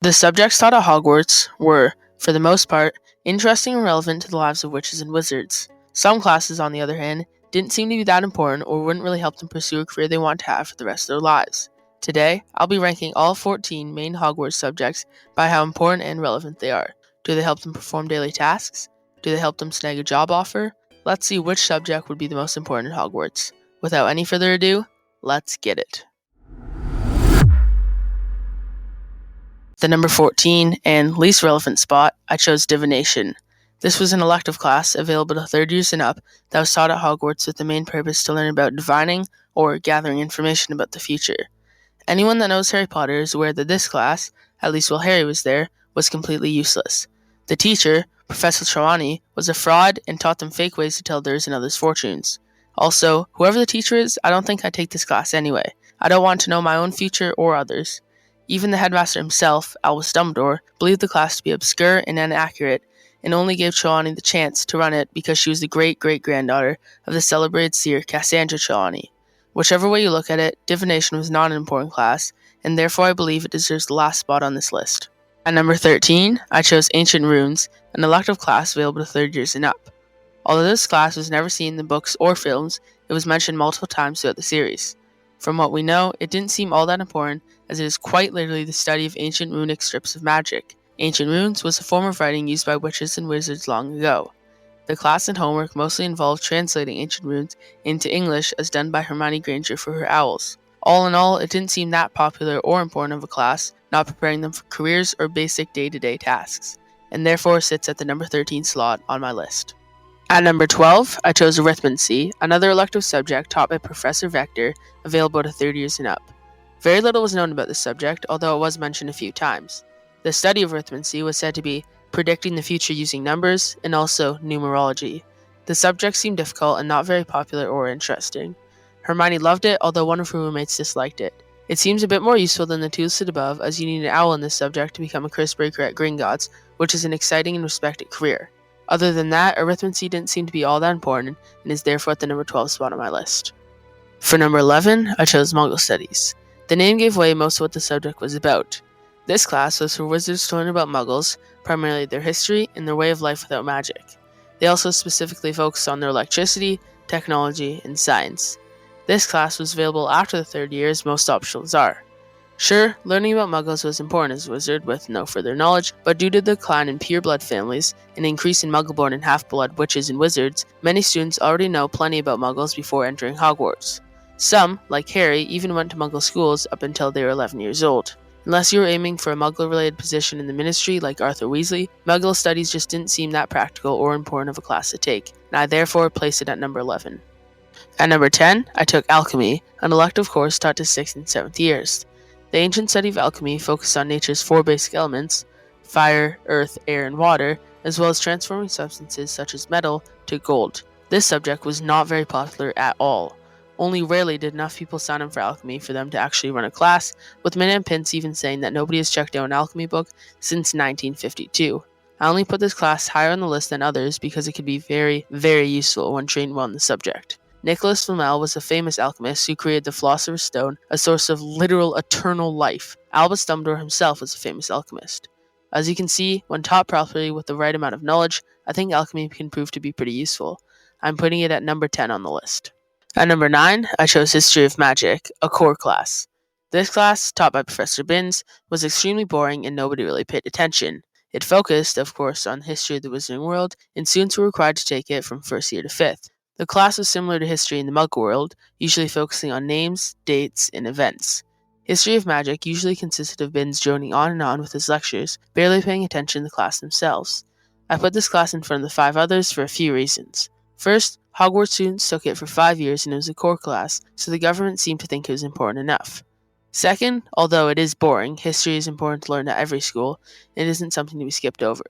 The subjects taught at Hogwarts were, for the most part, interesting and relevant to the lives of witches and wizards. Some classes, on the other hand, didn't seem to be that important or wouldn't really help them pursue a career they want to have for the rest of their lives. Today, I'll be ranking all 14 main Hogwarts subjects by how important and relevant they are. Do they help them perform daily tasks? Do they help them snag a job offer? Let's see which subject would be the most important at Hogwarts. Without any further ado, let's get it. The number 14 and least relevant spot, I chose divination. This was an elective class available to third years and up that was taught at Hogwarts with the main purpose to learn about divining or gathering information about the future. Anyone that knows Harry Potter is aware that this class, at least while Harry was there, was completely useless. The teacher, Professor Trelawney, was a fraud and taught them fake ways to tell theirs and others' fortunes. Also, whoever the teacher is, I don't think I'd take this class anyway. I don't want to know my own future or others. Even the headmaster himself, Albus Dumbledore, believed the class to be obscure and inaccurate, and only gave Trelawney the chance to run it because she was the great-great-granddaughter of the celebrated seer Cassandra Trelawney. Whichever way you look at it, divination was not an important class, and therefore I believe it deserves the last spot on this list. At number 13, I chose Ancient Runes, an elective class available to third years and up. Although this class was never seen in the books or films, it was mentioned multiple times throughout the series. From what we know, it didn't seem all that important, as it is quite literally the study of ancient runic strips of magic. Ancient runes was a form of writing used by witches and wizards long ago. The class and homework mostly involved translating ancient runes into English as done by Hermione Granger for her owls. All in all, it didn't seem that popular or important of a class, not preparing them for careers or basic day-to-day tasks, and therefore sits at the number 13 slot on my list. At number 12, I chose arithmancy, another elective subject taught by Professor Vector, available to third years and up. Very little was known about this subject, although it was mentioned a few times. The study of arithmancy was said to be predicting the future using numbers and also numerology. The subject seemed difficult and not very popular or interesting. Hermione loved it, although one of her roommates disliked it. It seems a bit more useful than the two listed above, as you need an owl in this subject to become a curse breaker at Gringotts, which is an exciting and respected career. Other than that, arithmancy didn't seem to be all that important and is therefore at the number 12 spot on my list. For number 11, I chose Muggle Studies. The name gave away most of what the subject was about. This class was for wizards to learn about Muggles, primarily their history and their way of life without magic. They also specifically focused on their electricity, technology, and science. This class was available after the third year, as most optionals are. Sure, learning about Muggles was important as a wizard with no further knowledge, but due to the decline in pure-blood families, an increase in Muggle-born and half-blood witches and wizards, many students already know plenty about Muggles before entering Hogwarts. Some, like Harry, even went to Muggle schools up until they were 11 years old. Unless you were aiming for a Muggle-related position in the Ministry like Arthur Weasley, Muggle studies just didn't seem that practical or important of a class to take, and I therefore placed it at number 11. At number 10, I took Alchemy, an elective course taught to 6th and 7th years. The ancient study of alchemy focused on nature's four basic elements, fire, earth, air, and water, as well as transforming substances such as metal to gold. This subject was not very popular at all. Only rarely did enough people sign up for alchemy for them to actually run a class, with Madame Pince even saying that nobody has checked out an alchemy book since 1952. I only put this class higher on the list than others because it could be very, very useful when trained well in the subject. Nicholas Flamel was a famous alchemist who created the Philosopher's Stone, a source of literal eternal life. Albus Dumbledore himself was a famous alchemist. As you can see, when taught properly with the right amount of knowledge, I think alchemy can prove to be pretty useful. I'm putting it at number 10 on the list. At number 9, I chose History of Magic, a core class. This class, taught by Professor Binns, was extremely boring and nobody really paid attention. It focused, of course, on the history of the Wizarding World, and students were required to take it from first year to fifth. The class was similar to history in the Muggle world, usually focusing on names, dates, and events. History of Magic usually consisted of Binns droning on and on with his lectures, barely paying attention to the class themselves. I put this class in front of the 5 others for a few reasons. First, Hogwarts students took it for 5 years and it was a core class, so the government seemed to think it was important enough. Second, although it is boring, history is important to learn at every school, and it isn't something to be skipped over.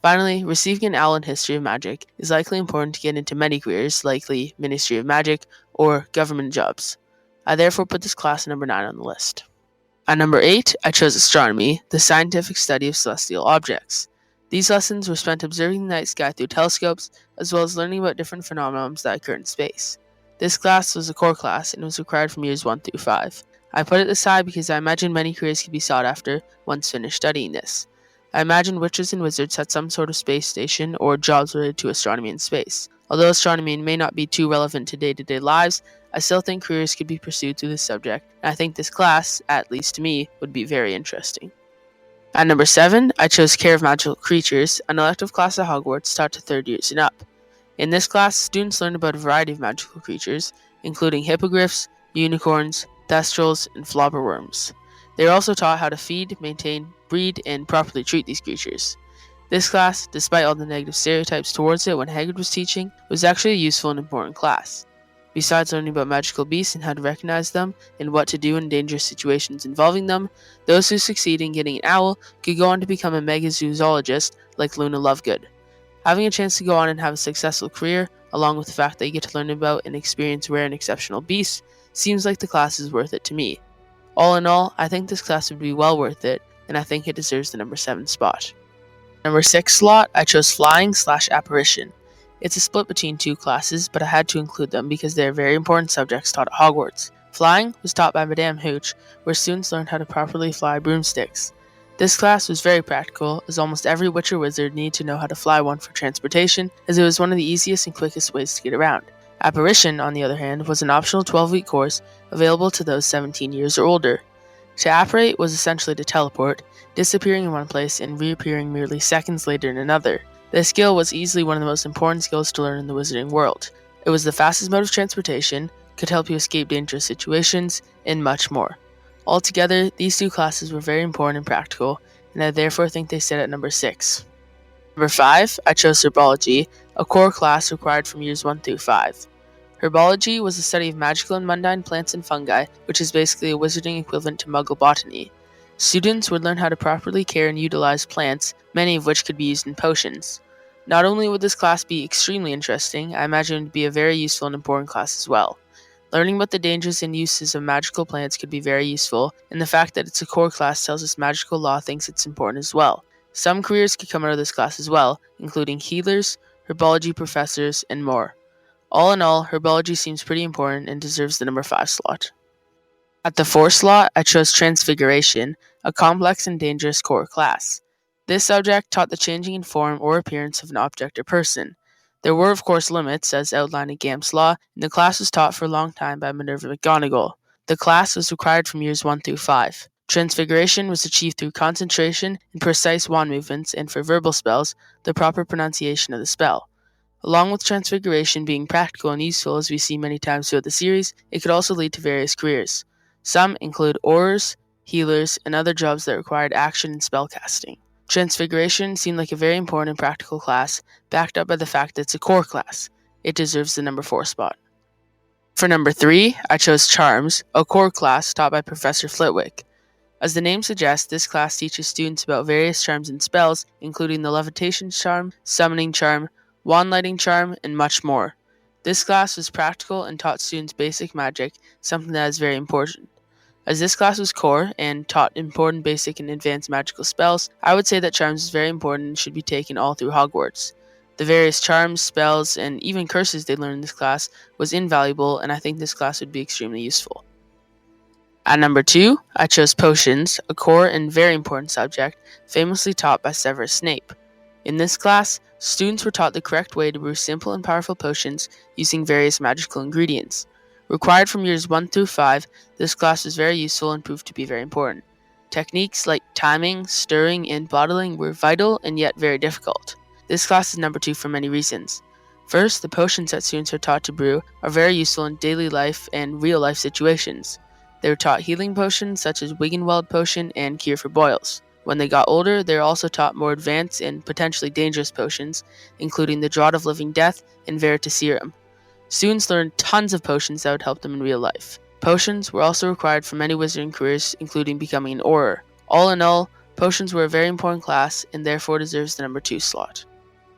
Finally, receiving an owl in History of Magic is likely important to get into many careers, likely Ministry of Magic or government jobs. I therefore put this class number 9 on the list. At number 8, I chose Astronomy, the scientific study of celestial objects. These lessons were spent observing the night sky through telescopes, as well as learning about different phenomena that occur in space. This class was a core class and was required from years 1 through 5. I put it this high because I imagine many careers could be sought after once finished studying this. I imagine witches and wizards had some sort of space station or jobs related to astronomy and space. Although astronomy may not be too relevant to day-to-day lives, I still think careers could be pursued through this subject, and I think this class, at least to me, would be very interesting. At number 7, I chose Care of Magical Creatures, an elective class at Hogwarts taught to 3rd years and up. In this class, students learned about a variety of magical creatures, including hippogriffs, unicorns, thestrals, and flobberworms. They are also taught how to feed, maintain, breed, and properly treat these creatures. This class, despite all the negative stereotypes towards it when Hagrid was teaching, was actually a useful and important class. Besides learning about magical beasts and how to recognize them, and what to do in dangerous situations involving them, those who succeed in getting an owl could go on to become a mega zoologist like Luna Lovegood. Having a chance to go on and have a successful career, along with the fact that you get to learn about and experience rare and exceptional beasts, seems like the class is worth it to me. All in all, I think this class would be well worth it, and I think it deserves the number 7 spot. Number 6 slot, I chose Flying/Apparition. It's a split between two classes, but I had to include them because they are very important subjects taught at Hogwarts. Flying was taught by Madame Hooch, where students learned how to properly fly broomsticks. This class was very practical, as almost every witch or wizard needed to know how to fly one for transportation, as it was one of the easiest and quickest ways to get around. Apparition, on the other hand, was an optional 12-week course available to those 17 years or older. To apparate was essentially to teleport, disappearing in one place and reappearing merely seconds later in another. This skill was easily one of the most important skills to learn in the wizarding world. It was the fastest mode of transportation, could help you escape dangerous situations, and much more. Altogether, these two classes were very important and practical, and I therefore think they sit at number 6. Number 5, I chose Herbology, a core class required from years 1 through 5. Herbology was the study of magical and mundane plants and fungi, which is basically a wizarding equivalent to Muggle botany. Students would learn how to properly care and utilize plants, many of which could be used in potions. Not only would this class be extremely interesting, I imagine it would be a very useful and important class as well. Learning about the dangers and uses of magical plants could be very useful, and the fact that it's a core class tells us magical law thinks it's important as well. Some careers could come out of this class as well, including healers, herbology professors, and more. All in all, herbology seems pretty important and deserves the number 5 slot. At the 4 slot, I chose Transfiguration, a complex and dangerous core class. This subject taught the changing in form or appearance of an object or person. There were, of course, limits, as outlined in Gamp's Law, and the class was taught for a long time by Minerva McGonagall. The class was required from years 1 through 5. Transfiguration was achieved through concentration and precise wand movements, and for verbal spells, the proper pronunciation of the spell. Along with Transfiguration being practical and useful, as we see many times throughout the series, it could also lead to various careers. Some include aurors, healers, and other jobs that required action and spellcasting. Transfiguration seemed like a very important and practical class, backed up by the fact that it's a core class. It deserves the number 4 spot. For number 3, I chose Charms, a core class taught by Professor Flitwick. As the name suggests, this class teaches students about various charms and spells, including the levitation charm, summoning charm, wand lighting charm, and much more. This class was practical and taught students basic magic, something that is very important. As this class was core and taught important basic and advanced magical spells, I would say that charms is very important and should be taken all through Hogwarts. The various charms, spells, and even curses they learned in this class was invaluable, and I think this class would be extremely useful. At number 2, I chose Potions, a core and very important subject, famously taught by Severus Snape. In this class, students were taught the correct way to brew simple and powerful potions using various magical ingredients. Required from years 1 through 5, this class was very useful and proved to be very important. Techniques like timing, stirring, and bottling were vital and yet very difficult. This class is number 2 for many reasons. First, the potions that students are taught to brew are very useful in daily life and real-life situations. They were taught healing potions such as Wiggenweld potion and cure for boils. When they got older, they were also taught more advanced and potentially dangerous potions, including the Draught of Living Death and Veritaserum. Students learned tons of potions that would help them in real life. Potions were also required for many wizarding careers, including becoming an auror. All in all, potions were a very important class and therefore deserves the number 2 slot.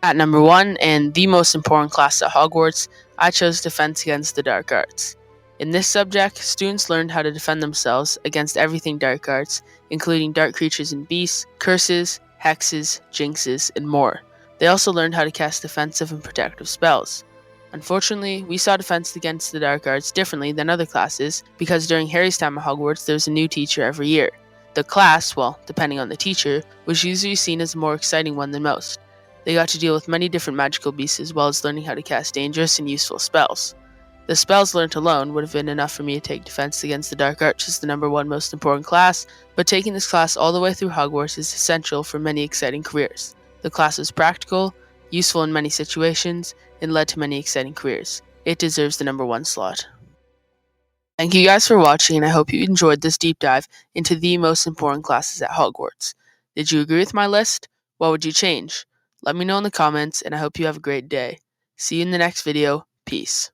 At number 1, and the most important class at Hogwarts, I chose Defense Against the Dark Arts. In this subject, students learned how to defend themselves against everything dark arts, including dark creatures and beasts, curses, hexes, jinxes, and more. They also learned how to cast defensive and protective spells. Unfortunately, we saw Defense Against the Dark Arts differently than other classes because during Harry's time at Hogwarts there was a new teacher every year. The class, well, depending on the teacher, was usually seen as the more exciting one than most. They got to deal with many different magical beasts as well as learning how to cast dangerous and useful spells. The spells learnt alone would have been enough for me to take Defense Against the Dark Arts as the number one most important class, but taking this class all the way through Hogwarts is essential for many exciting careers. The class is practical, useful in many situations, and led to many exciting careers. It deserves the number one slot. Thank you guys for watching, and I hope you enjoyed this deep dive into the most important classes at Hogwarts. Did you agree with my list? What would you change? Let me know in the comments, and I hope you have a great day. See you in the next video. Peace.